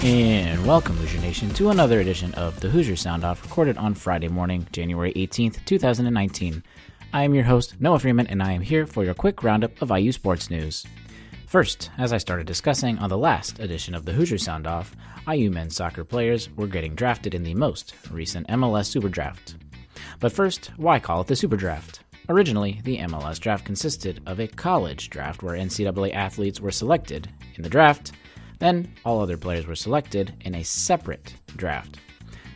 And welcome, Hoosier Nation, to another edition of the Hoosier Sound-Off, recorded on Friday morning, January 18th, 2019. I am your host, Noah Freeman, and I am here for your quick roundup of IU sports news. First, as I started discussing on the last edition of the Hoosier Sound-Off, IU men's soccer players were getting drafted in the most recent MLS Super Draft. But first, why call it the Super Draft? Originally, the MLS draft consisted of a college draft where NCAA athletes were selected in the draft. Then, all other players were selected in a separate draft.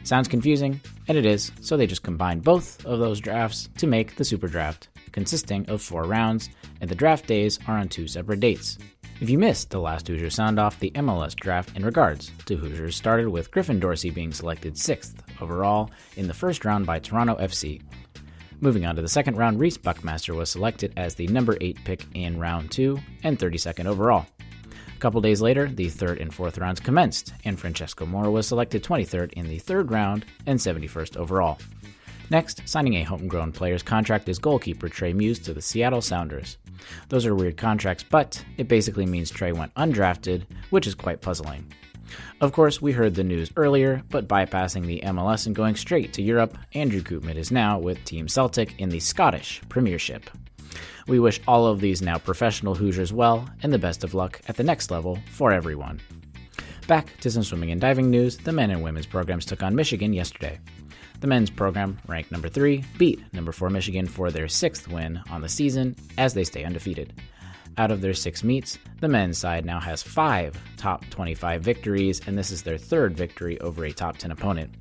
Sounds confusing, and it is, so they just combined both of those drafts to make the Super Draft, consisting of 4 rounds, and the draft days are on 2 separate dates. If you missed the last Hoosier Sound-Off, the MLS draft in regards to Hoosiers started with Griffin Dorsey being selected 6th overall in the first round by Toronto FC. Moving on to the second round, Reese Buckmaster was selected as the number 8 pick in round 2 and 32nd overall. A couple days later, the 3rd and 4th rounds commenced, and Francesco Mora was selected 23rd in the 3rd round and 71st overall. Next, signing a homegrown player's contract is goalkeeper Trey Muse to the Seattle Sounders. Those are weird contracts, but it basically means Trey went undrafted, which is quite puzzling. Of course, we heard the news earlier, but bypassing the MLS and going straight to Europe, Andrew Koopman is now with Team Celtic in the Scottish Premiership. We wish all of these now professional Hoosiers well, and the best of luck at the next level for everyone. Back to some swimming and diving news, the men and women's programs took on Michigan yesterday. The men's program, ranked number 3, beat number 4 Michigan for their 6th win on the season as they stay undefeated. Out of their 6 meets, the men's side now has 5 top 25 victories, and this is their 3rd victory over a top 10 opponent.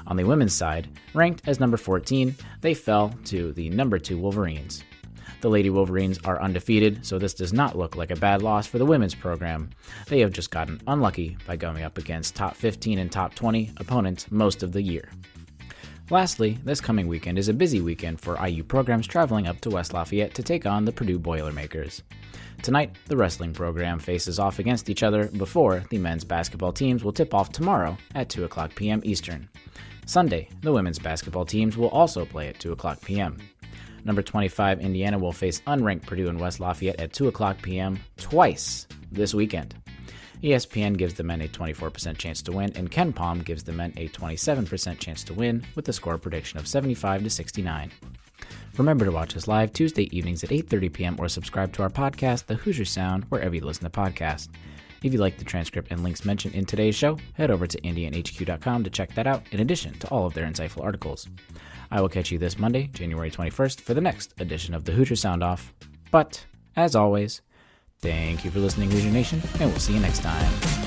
On the women's side, ranked as number 14, they fell to the number 2 Wolverines. The Lady Wolverines are undefeated, so this does not look like a bad loss for the women's program. They have just gotten unlucky by going up against top 15 and top 20 opponents most of the year. Lastly, this coming weekend is a busy weekend for IU programs traveling up to West Lafayette to take on the Purdue Boilermakers. Tonight, the wrestling program faces off against each other before the men's basketball teams will tip off tomorrow at 2 o'clock p.m. Eastern. Sunday, the women's basketball teams will also play at 2 o'clock p.m. Number 25 Indiana will face unranked Purdue in West Lafayette at 2 o'clock p.m. twice this weekend. ESPN gives the men a 24% chance to win, and KenPom gives the men a 27% chance to win with the score prediction of 75-69. Remember to watch us live Tuesday evenings at 8:30 p.m. or subscribe to our podcast, The Hoosier Sound, wherever you listen to podcasts. If you like the transcript and links mentioned in today's show, head over to IndianHQ.com to check that out, in addition to all of their insightful articles. I will catch you this Monday, January 21st, for the next edition of the Hoosier Sound-Off. But, as always, thank you for listening, Hoosier Nation, and we'll see you next time.